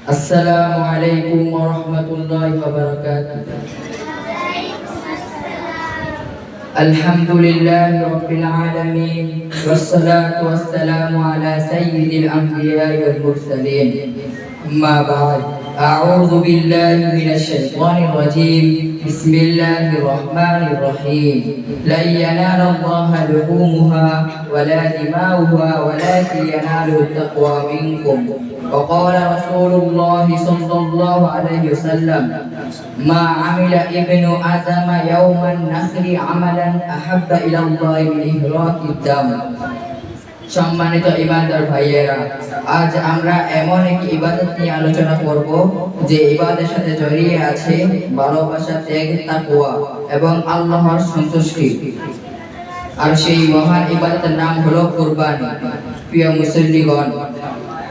السلام عليكم ورحمة الله وبركاته. الحمد لله رب العالمين والصلاة والسلام على سيد الأنبياء والمرسلين. أما بعد، أعوذ بالله من الشيطان الرجيم. بسم الله الرحمن الرحيم. لن ينال الله لحومها ولا دماؤها ولكن يناله التقوى منكم. وقال رسول الله صلى الله عليه وسلم: ما عمل ابن آدم يوم النخر عملا أحب إلى الله من إهراق الدم. সম্মানিত ইমানদার ভাইয়েরা, আজ আমরা এমন একটি ইবাদত নিয়ে আলোচনা করব যে ইবাদতের সাথে জড়িয়ে আছে ভালোবাসা, ত্যাগ, তাকওয়া এবং আল্লাহর সন্তুষ্টি। আর সেই মহান ইবাদতের নাম হলো কুরবানি। প্রিয় মুসল্লিগণ,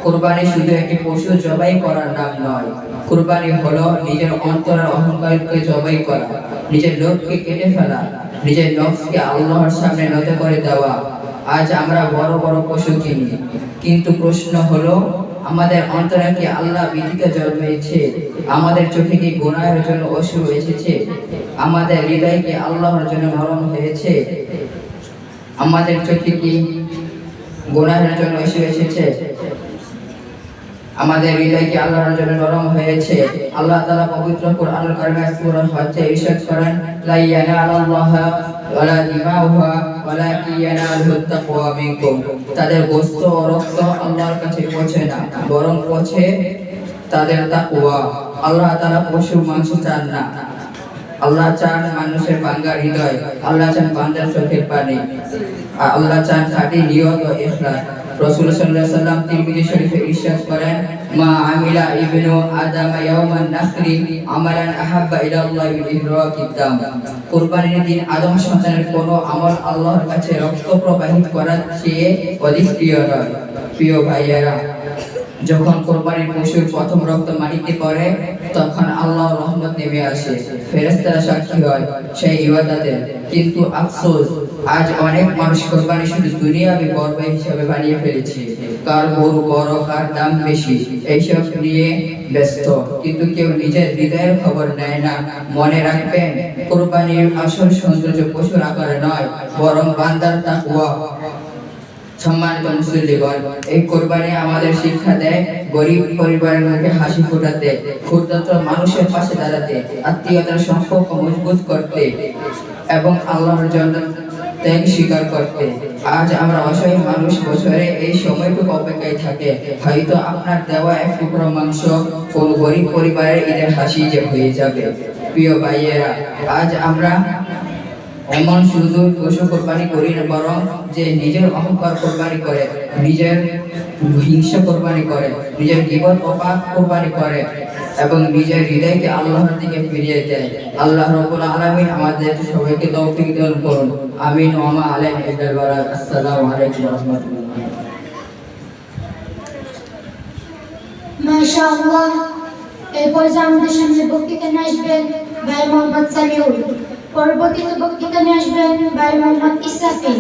কুরবানি শুধু একটি পশু জবাই করার নাম নয়। কুরবানি হলো নিজের অন্তরের অহংকারকে জবাই করা, নিজের লোভকে কেটে ফেলা, নিজের নফসকে আল্লাহর সামনে নত করে দেওয়া। আজ আমরা বড় বড় পশু কিনি, কিন্তু প্রশ্ন হলো, আমাদের অন্তরে কি আল্লাহ ভীতিকে জন্মেছে? আমাদের চোখে কি গুনাহের জন্য অশ্রু এসেছে? আমাদের হৃদয় কি আল্লাহর জন্য নরম হয়েছে? আমাদের চোখে কি গুনাহের জন্য অশ্রু এসেছে? আমাদের হৃদয় কি আল্লাহর জন্য নরম হয়েছে? আল্লাহ তাআলা পবিত্র কোরআনুল কারীমে সূরা হজ্জে ইরশাদ করেন: লা ইয়ানালুল্লাহা ওয়ালা দিমাউহা ওয়ালাকিন ইয়ানালুহুত তাকওয়া মিনকুম। তাদের গোশত ও রক্ত আল্লাহর কাছে পৌঁছে না, বরং পৌঁছে তাদের তাকওয়া। আল্লাহ তাআলা পশুর মাংস চান না। আল্লাহ চান মানুষের ভাঙা হৃদয়, আল্লাহ চান বান্দার চোখের পানি, আল্লাহ চান খাঁটি নিয়ত ও ইখলাস। রাসূল সাল্লাল্লাহু আলাইহি ওয়াসাল্লাম তিরমিজি শরীফে ইরশাদ করেন: মা আমিলা ইবনু আদম ইয়াওমান নাখরি আমালান আহাব্বা ইলা আল্লাহ মিন ইহরাকিদ দাম। কুরবানির দিন আদম সন্তানের কোনো আমল আল্লাহর কাছে রক্ত প্রবাহিত করার চেয়ে অধিক প্রিয় নয়। প্রিয় ভাইয়েরা, যখন কুরবানির পশুর প্রথম রক্ত মাটিতে পড়ে, তখন আল্লাহর রহমত নেমে আসে, ফেরেশতারা সাক্ষী হয় সেই ইবাদতের। কিন্তু আফসোস, আজ অনেক মানুষ কুরবানি শুধু দুনিয়াবি গর্ব হিসেবে বানিয়ে ফেলেছে। কার গরু বড়, কার দাম বেশি, এইসব নিয়ে ব্যস্ত, কিন্তু কেউ নিজের হৃদয়ের খবর নেয় না। মনে রাখবেন, কুরবানির আসল সৌন্দর্য পশুর আকারে নয়, বরং বান্দার তাকওয়া। সম্মানিত মুসল্লিগণ, এই কুরবানি আমাদের শিক্ষা দেয় গরিব পরিবারের মুখে হাসি ফোটাতে, ক্ষুধার্ত মানুষের পাশে দাঁড়াতে, আত্মীয়তার সম্পর্ক মজবুত করতে এবং আল্লাহর জন্য ত্যাগ স্বীকার করতে। আজ আমরা অসহায় মানুষ বছরে এই সময়টুকু অপেক্ষায় থাকে, হয়তো আপনার দেওয়া এক টুকরো মাংস কোন গরিব পরিবারের ঈদের হাসি যে হয়ে যাবে। প্রিয় ভাইয়েরা, আজ আমরা এমন শুধু পশু কোরবানি করি না, বরং যে নিজের অহংকার কোরবানি করে, নিজের হিংসা কোরবানি করে, নিজের গীবত ও পাপ কোরবানি করে এবং নিজের হৃদয়কে আল্লাহর দিকে ফিরিয়ে দেয়। আল্লাহ রাব্বুল আলামিন আমাদের সবাইকে তৌফিক দান করুন। আমিন ওয়া মা আলাইনা ইল্লাল বালাগ। আসসালামু আলাইকুম ওয়া রাহমাতুল্লাহ। মাশাআল্লাহ। এরপর আমাদের সামনে বক্তৃতা নিয়ে আসবেন ভাই মোহাম্মদ সামিউল। পরবর্তীতে বক্তৃতা নিয়ে আসবেন ভাই মোহাম্মদ ইসরাফিল।